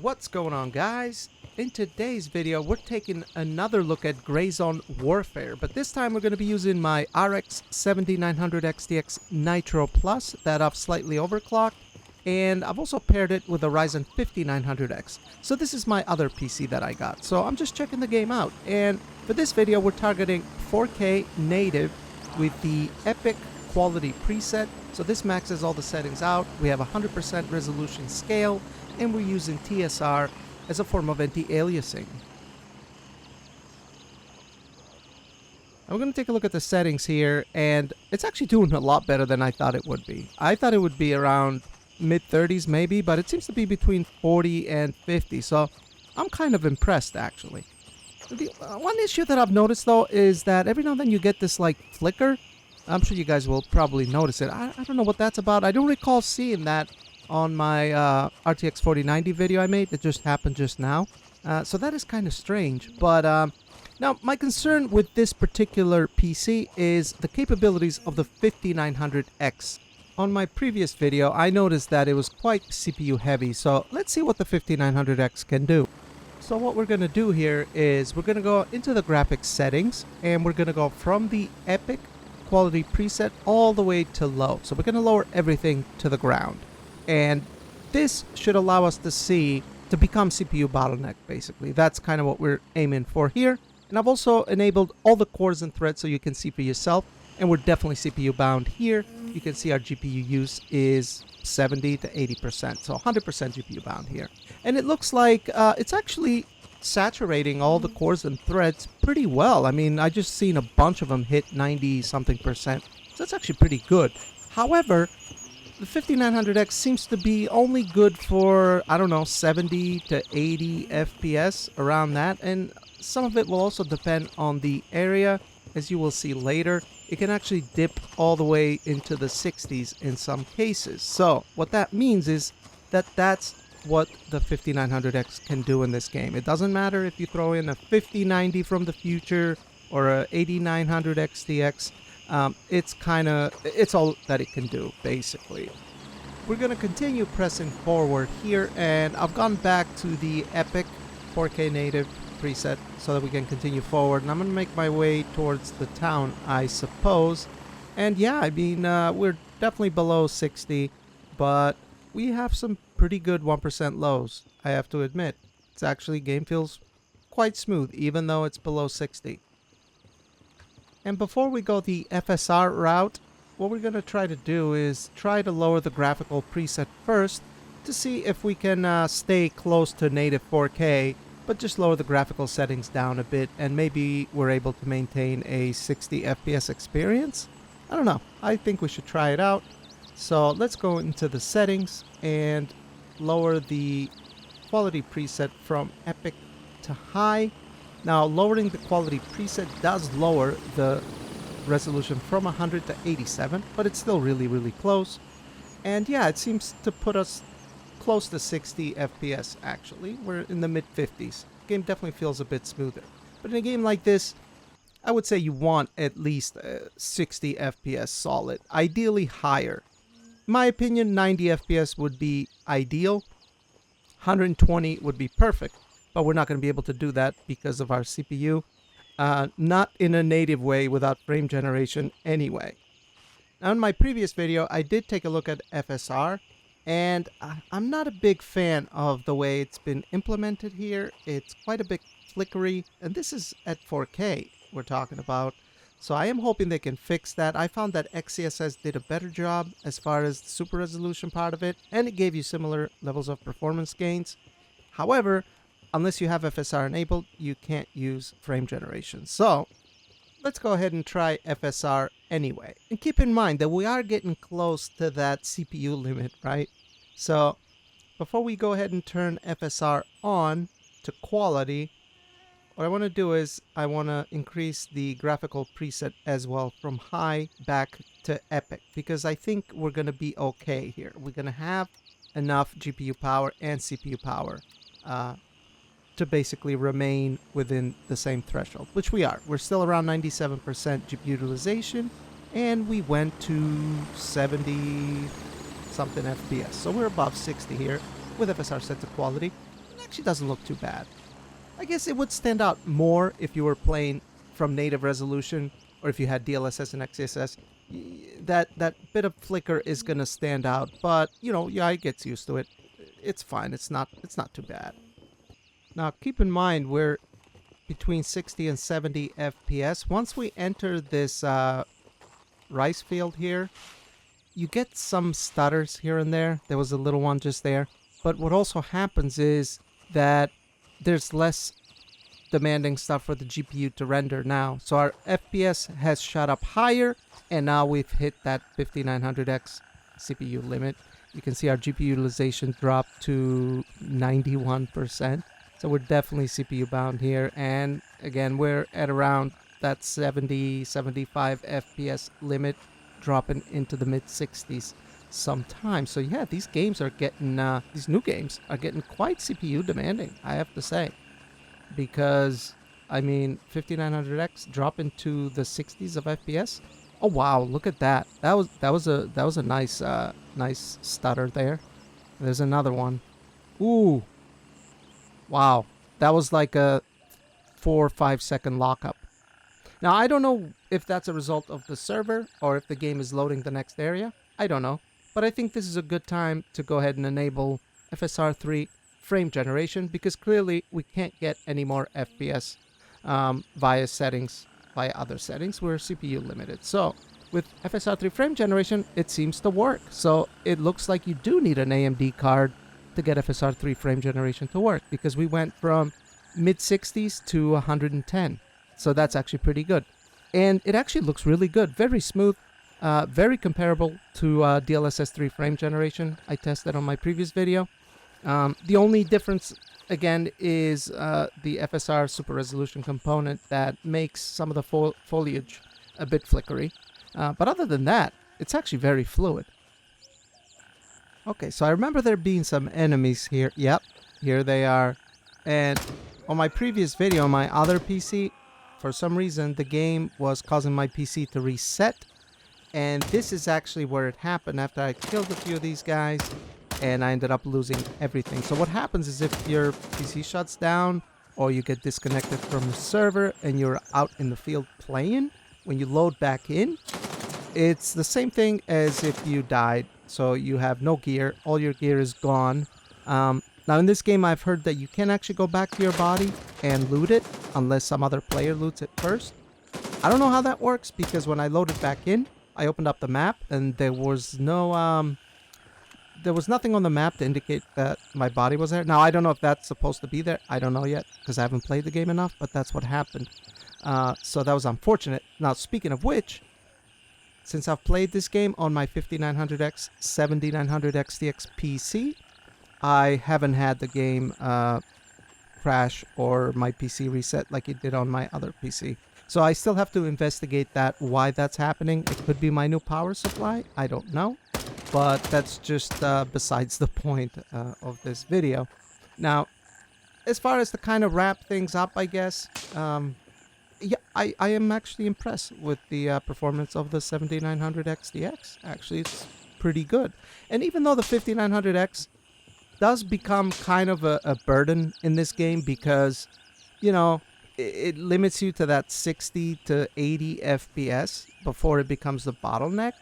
What's going on, guys? In today's video we're taking another look at Gray Zone Warfare, but this time we're going to be using my RX 5900X Nitro Plus that I've slightly overclocked, and I've also paired it with a Ryzen 5900X. So this is my other PC that I got, so I'm just checking the game out. And for this video we're targeting 4K native with the Epic Quality preset. So this maxes all the settings out. We have 100% resolution scale, and we're using TSR as a form of anti-aliasing. I'm going to take a look at the settings here, and it's actually doing a lot better than I thought it would be. I thought it would be around mid-30s maybe, but it seems to be between 40 and 50, so I'm kind of impressed actually. The one issue that I've noticed though is that every now and then you get this like flicker. I'm sure you guys will probably notice it. I don't know what that's about. I don't recall seeing that on my RTX 4090 video I made. It just happened just now. So that is kind of strange. But now my concern with this particular PC is the capabilities of the 5900X. On my previous video, I noticed that it was quite CPU heavy. So let's see what the 5900X can do. So what we're going to do here is we're going to go into the graphics settings, and we're going to go from the Epic Quality preset all the way to low. So we're going to lower everything to the ground, and this should allow us to become CPU bottleneck. Basically that's kind of what we're aiming for here. And I've also enabled all the cores and threads so you can see for yourself, and we're definitely CPU bound here. You can see our GPU use is 70 to 80%, so 100% GPU bound here, and it looks like it's actually saturating all the cores and threads pretty well. I mean, I just seen a bunch of them hit 90 something%, so that's actually pretty good. However, the 5900X seems to be only good for, I don't know, 70 to 80 FPS, around that, and some of it will also depend on the area. As you will see later, it can actually dip all the way into the 60s in some cases. So what that means is that that's what the 5900X can do in this game. It doesn't matter if you throw in a 5090 from the future or a 8900 XTX. It's all that it can do, basically. We're going to continue pressing forward here, and I've gone back to the Epic 4K native preset so that we can continue forward, and I'm going to make my way towards the town, I suppose. And yeah, I mean, we're definitely below 60, but we have some pretty good 1% lows, I have to admit. It's actually, game feels quite smooth even though it's below 60. And before we go the FSR route, what we're going to try to do is try to lower the graphical preset first to see if we can stay close to native 4K, but just lower the graphical settings down a bit, and maybe we're able to maintain a 60 FPS experience. I don't know. I think we should try it out. So let's go into the settings and lower the quality preset from Epic to high. Now, lowering the quality preset does lower the resolution from 100 to 87, but it's still really, really close. And yeah, it seems to put us close to 60 FPS actually. We're in the mid-50s. Game definitely feels a bit smoother. But in a game like this, I would say you want at least 60 FPS solid, ideally higher. In my opinion, 90 FPS would be ideal. 120 would be perfect, but we're not going to be able to do that because of our CPU. Not in a native way without frame generation anyway. Now, in my previous video, I did take a look at FSR, and I'm not a big fan of the way it's been implemented here. It's quite a bit flickery, and this is at 4K we're talking about. So I am hoping they can fix that. I found that XCSS did a better job as far as the super resolution part of it, and it gave you similar levels of performance gains. However, unless you have FSR enabled, you can't use frame generation. So let's go ahead and try FSR anyway. And keep in mind that we are getting close to that CPU limit, right? So before we go ahead and turn FSR on to quality, what I want to do is I want to increase the graphical preset as well from high back to Epic, because I think we're going to be okay here. We're going to have enough GPU power and CPU power to basically remain within the same threshold, which we are. We're still around 97% GPU utilization, and we went to 70 something FPS. So we're above 60 here with FSR set to quality. actually doesn't look too bad. I guess it would stand out more if you were playing from native resolution or if you had DLSS and XeSS. That bit of flicker is gonna stand out, but you know, yeah, it gets used to it. It's fine. It's not too bad. Now keep in mind we're between 60 and 70 FPS. Once we enter this rice field here, you get some stutters here and there. There was a little one just there. But what also happens is that there's less demanding stuff for the GPU to render now. So our FPS has shot up higher, and now we've hit that 5900X CPU limit. You can see our GPU utilization dropped to 91%. So we're definitely CPU bound here. And again, we're at around that 70, 75 FPS limit, dropping into the mid 60s sometimes. So yeah, these games are getting, these new games are getting quite CPU demanding, I have to say. Because, I mean, 5900X drop into the 60s of FPS. Oh wow, look at that. That was a nice nice stutter there. There's another one. Ooh. Wow. That was like a 4 or 5 second lockup. Now, I don't know if that's a result of the server or if the game is loading the next area. I don't know. But I think this is a good time to go ahead and enable FSR 3 frame generation, because clearly we can't get any more FPS via other settings. We're CPU limited. So with FSR 3 frame generation, it seems to work. So it looks like you do need an AMD card to get FSR 3 frame generation to work, because we went from mid 60s to 110. So that's actually pretty good. And it actually looks really good. Very smooth. Very comparable to DLSS 3 frame generation I tested on my previous video. The only difference, again, is the FSR super resolution component that makes some of the foliage a bit flickery. But other than that, it's actually very fluid. Okay, so I remember there being some enemies here. Yep, here they are. And on my previous video, on my other PC, for some reason, the game was causing my PC to reset. And this is actually where it happened after I killed a few of these guys. And I ended up losing everything. So what happens is if your PC shuts down or you get disconnected from the server and you're out in the field playing, when you load back in, it's the same thing as if you died. So you have no gear. All your gear is gone. Now in this game, I've heard that you can actually go back to your body and loot it unless some other player loots it first. I don't know how that works, because when I loaded back in, I opened up the map and there was no... there was nothing on the map to indicate that my body was there. Now, I don't know if that's supposed to be there. I don't know yet, because I haven't played the game enough, but that's what happened. So that was unfortunate. Now, speaking of which, since I've played this game on my 5900X, 7900X TX PC, I haven't had the game crash or my PC reset like it did on my other PC. So I still have to investigate why that's happening. It could be my new power supply. I don't know. But that's just besides the point of this video. Now, as far as to kind of wrap things up, I guess, yeah, I am actually impressed with the performance of the 7900X DX. Actually, it's pretty good. And even though the 5900X does become kind of a burden in this game, because, you know, it limits you to that 60 to 80 FPS before it becomes the bottleneck.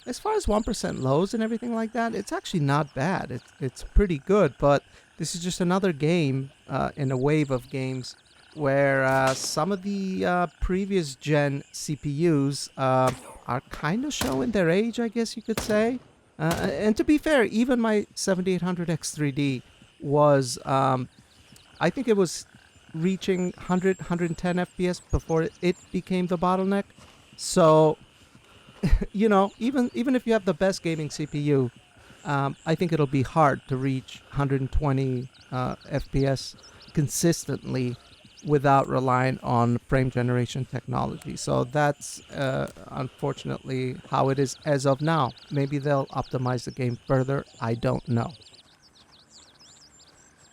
As far as 1% lows and everything like that, it's actually not bad. It's pretty good, but this is just another game in a wave of games where some of the previous gen CPUs are kind of showing their age, I guess you could say. And to be fair, even my 7800X 3D was, I think it was reaching 110 FPS before it became the bottleneck. So... you know, even if you have the best gaming CPU, I think it'll be hard to reach 120 FPS consistently without relying on frame generation technology. So that's unfortunately how it is as of now. Maybe they'll optimize the game further. I don't know.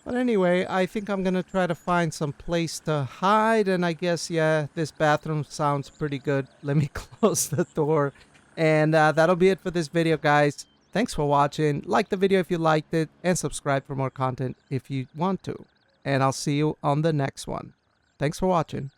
But anyway, I think I'm going to try to find some place to hide. And I guess, yeah, this bathroom sounds pretty good. Let me close the door. And that'll be it for this video, guys. Thanks for watching. Like the video if you liked it. And subscribe for more content if you want to. and I'll see you on the next one. Thanks for watching.